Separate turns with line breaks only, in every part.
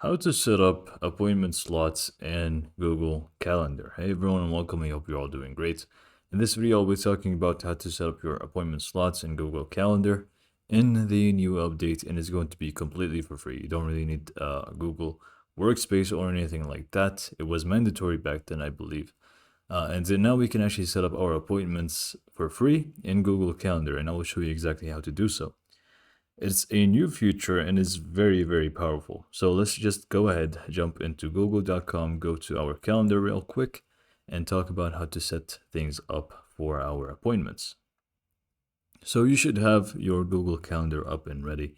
How to set up appointment slots in Google Calendar. Hey everyone and welcome. I hope you're all doing great. In this video, I'll be talking about how to set up your appointment slots in Google Calendar in the new update, and it's going to be completely for free. You don't really need Google Workspace or anything like that. It was mandatory back then, I believe. And then now we can actually set up our appointments for free in Google Calendar, and I will show you exactly how to do so. It's a new feature and is very, very powerful. So let's just go ahead, jump into google.com, go to our calendar real quick, and talk about how to set things up for our appointments. So you should have your Google Calendar up and ready.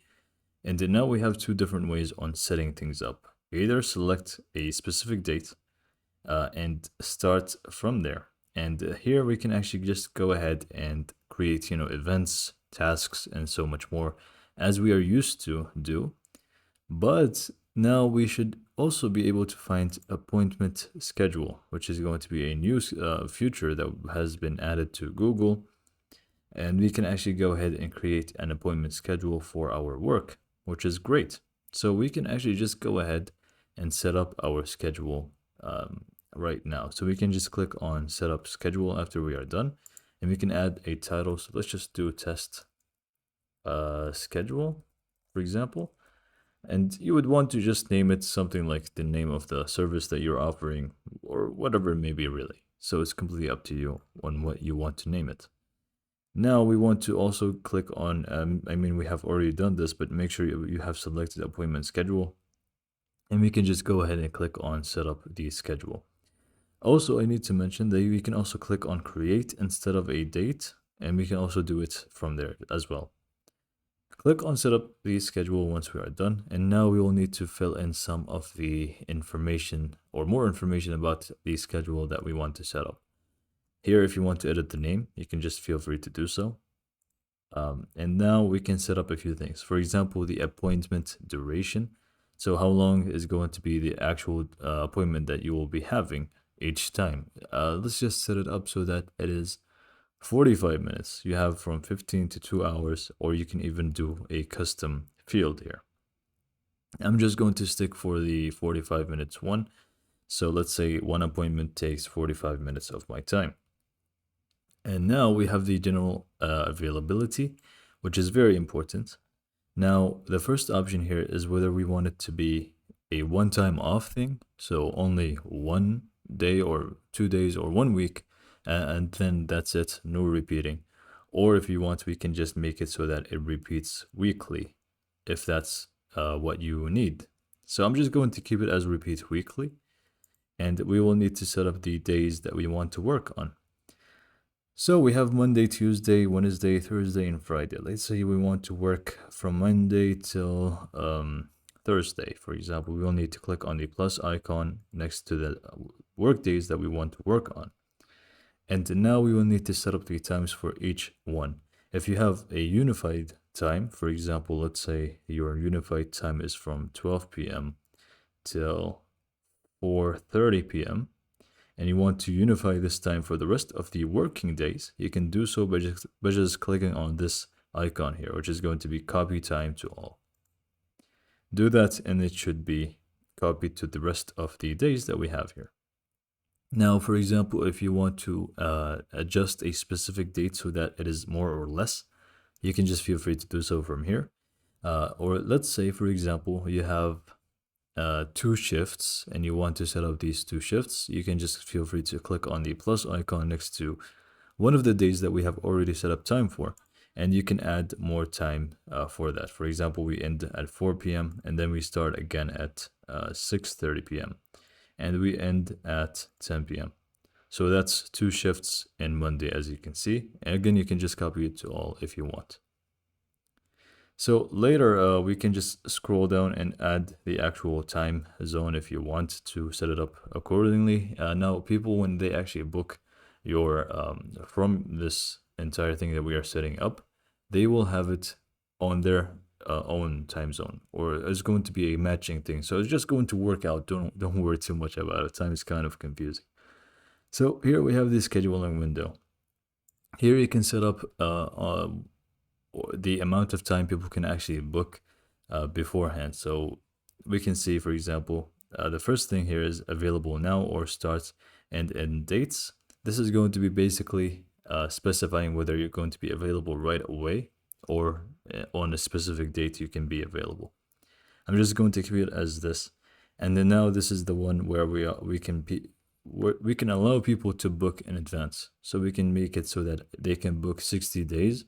And then now we have two different ways on setting things up. Either select a specific date and start from there. And here we can actually just go ahead and create, events, tasks, and so much more as we are used to do. But now we should also be able to find appointment schedule, which is going to be a new feature that has been added to Google. And we can actually go ahead and create an appointment schedule for our work, which is great. So we can actually just go ahead and set up our schedule right now. So we can just click on set up schedule after we are done, and we can add a title. So let's just do test schedule, for example. And you would want to just name it something like the name of the service that you're offering or whatever it may be, really. So it's completely up to you on what you want to name it. Now we want to also click on, we have already done this, but make sure you have selected appointment schedule. And we can just go ahead and click on set up the schedule. Also, I need to mention that we can also click on create instead of a date, and we can also do it from there as well. Click on set up the schedule once we are done, and now we will need to fill in some of the information or more information about the schedule that we want to set up. Here, if you want to edit the name, you can just feel free to do so. And now we can set up a few things. For example, the appointment duration. So how long is going to be the actual appointment that you will be having each time? Let's just set it up so that it is 45 minutes. You have from 15 to 2 hours, or you can even do a custom field here. I'm just going to stick for the 45 minutes one. So let's say one appointment takes 45 minutes of my time. And now we have the general availability, which is very important. Now, the first option here is whether we want it to be a one-time off thing, so only 1 day or 2 days or 1 week, and then that's it, no repeating. Or if you want, we can just make it so that it repeats weekly, if that's what you need. So I'm just going to keep it as repeat weekly, and we will need to set up the days that we want to work on. So we have Monday, Tuesday, Wednesday, Thursday, and Friday. Let's say we want to work from Monday till Thursday, for example. We will need to click on the plus icon next to the work days that we want to work on. And now we will need to set up the times for each one. If you have a unified time, for example, let's say your unified time is from 12 p.m. till 4:30 p.m. and you want to unify this time for the rest of the working days, you can do so by just clicking on this icon here, which is going to be copy time to all. Do that and it should be copied to the rest of the days that we have here. Now, for example, if you want to adjust a specific date so that it is more or less, you can just feel free to do so from here. Or let's say, for example, you have 2 shifts and you want to set up these 2 shifts, you can just feel free to click on the plus icon next to one of the days that we have already set up time for, and you can add more time for that. For example, we end at 4 p.m. and then we start again at 6:30 p.m. and we end at 10 p.m. So that's 2 shifts in Monday, as you can see. And again, you can just copy it to all if you want. So later, we can just scroll down and add the actual time zone if you want to set it up accordingly. Now, people, when they actually book your from this entire thing that we are setting up, they will have it on their own time zone, or it's going to be a matching thing. So it's just going to work out. Don't worry too much about it. Time is kind of confusing. So here we have the scheduling window. Here you can set up the amount of time people can actually book beforehand. So we can see, for example, the first thing here is available now or start and end dates. This is going to be basically specifying whether you're going to be available right away or on a specific date you can be available. I'm just going to keep it as this. And then now this is the one where we can allow people to book in advance. So we can make it so that they can book 60 days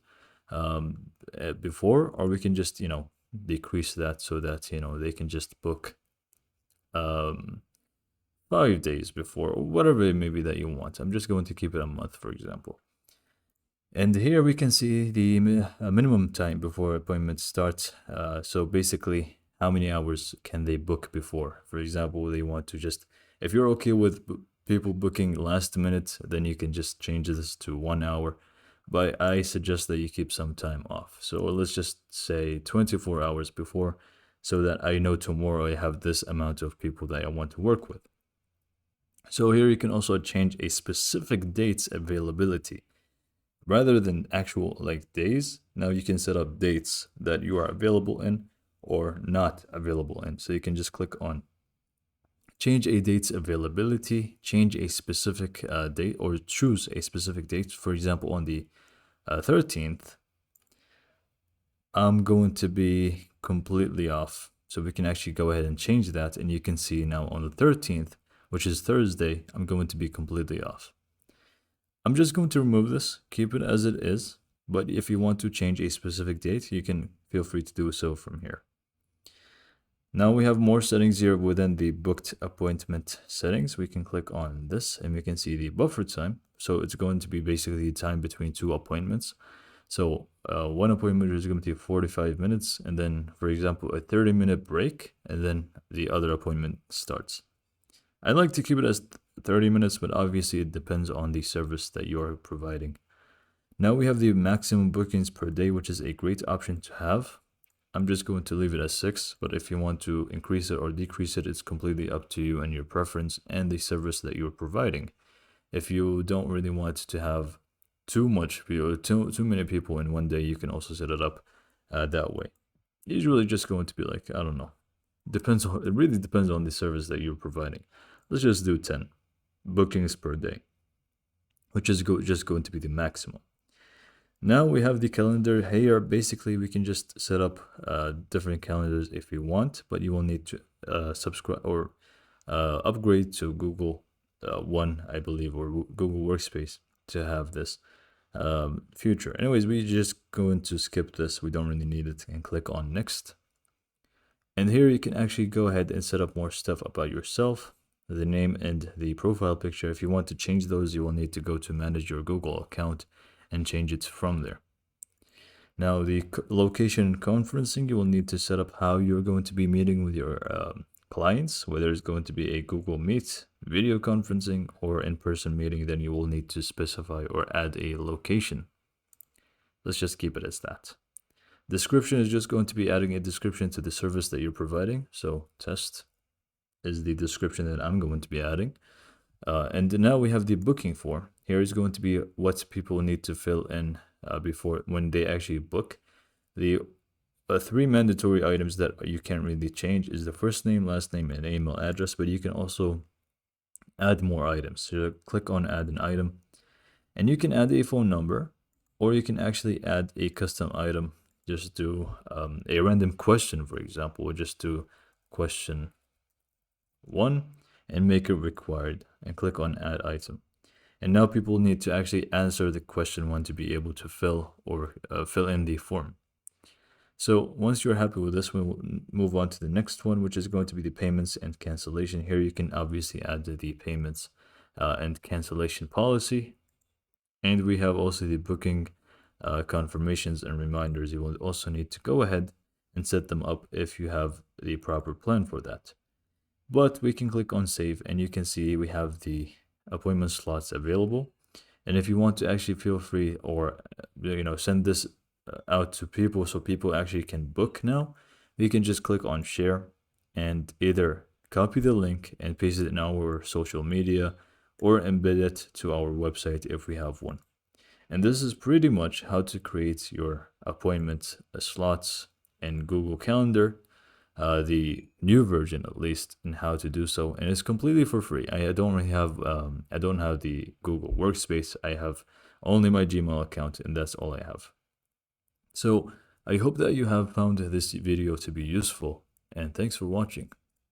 before, or we can just, decrease that so that, they can just book 5 days before, or whatever it may be that you want. I'm just going to keep it a month, for example. And here we can see the minimum time before appointment starts. So basically, how many hours can they book before? For example, they want to just, if you're okay with people booking last minute, then you can just change this to 1 hour. But I suggest that you keep some time off. So let's just say 24 hours before, so that I know tomorrow I have this amount of people that I want to work with. So here you can also change a specific date's availability. Rather than actual days, now you can set up dates that you are available in or not available in. So you can just click on change a date's availability, change a specific date, or choose a specific date. For example, on the 13th, I'm going to be completely off. So we can actually go ahead and change that. And you can see now on the 13th, which is Thursday, I'm going to be completely off. I'm just going to remove this, keep it as it is. But if you want to change a specific date, you can feel free to do so from here. Now we have more settings here within the booked appointment settings. We can click on this and we can see the buffer time. So it's going to be basically time between 2 appointments. So one appointment is going to be 45 minutes, and then, for example, a 30-minute break, and then the other appointment starts. I like to keep it as 30 minutes, but obviously it depends on the service that you are providing. Now we have the maximum bookings per day, which is a great option to have. I'm just going to leave it as 6, but if you want to increase it or decrease it, it's completely up to you and your preference and the service that you're providing. If you don't really want to have too many people in one day, you can also set it up that way. Usually just going to be I don't know. It really depends on the service that you're providing. Let's just do 10 bookings per day, which is just going to be the maximum. Now we have the calendar here. Basically, we can just set up different calendars if you want, but you will need to subscribe or upgrade to Google One, I believe, or Google Workspace to have this feature. Anyways, we just going to skip this. We don't really need it, and click on next. And here you can actually go ahead and set up more stuff about yourself, the name and the profile picture. If you want to change those, you will need to go to manage your Google account and change it from there. Now the location conferencing, you will need to set up how you're going to be meeting with your clients, whether it's going to be a Google Meet, video conferencing, or in-person meeting. Then you will need to specify or add a location. Let's just keep it as that. Description is just going to be adding a description to the service that you're providing. So test is the description that I'm going to be adding. And now we have the booking form. Here is going to be what people need to fill in before when they actually book. The 3 mandatory items that you can't really change is the first name, last name, and email address, but you can also add more items. So click on add an item, and you can add a phone number, or you can actually add a custom item. Just do a random question, for example, or just do question 1 and make it required, and click on add item. And now people need to actually answer the question 1 to be able to fill in the form. So once you're happy with this, we'll move on to the next one, which is going to be the payments and cancellation. Here you can obviously add the payments and cancellation policy. And we have also the booking confirmations and reminders. You will also need to go ahead and set them up if you have the proper plan for that. But we can click on save, and you can see we have the appointment slots available. And if you want to actually feel free or send this out to people so people actually can book now, we can just click on share and either copy the link and paste it in our social media or embed it to our website if we have one. And this is pretty much how to create your appointment slots in Google Calendar. the new version at least, and how to do so, and it's completely for free. I don't really have I don't have the Google Workspace. I have only my Gmail account, and that's all I have. So I hope that you have found this video to be useful, and thanks for watching.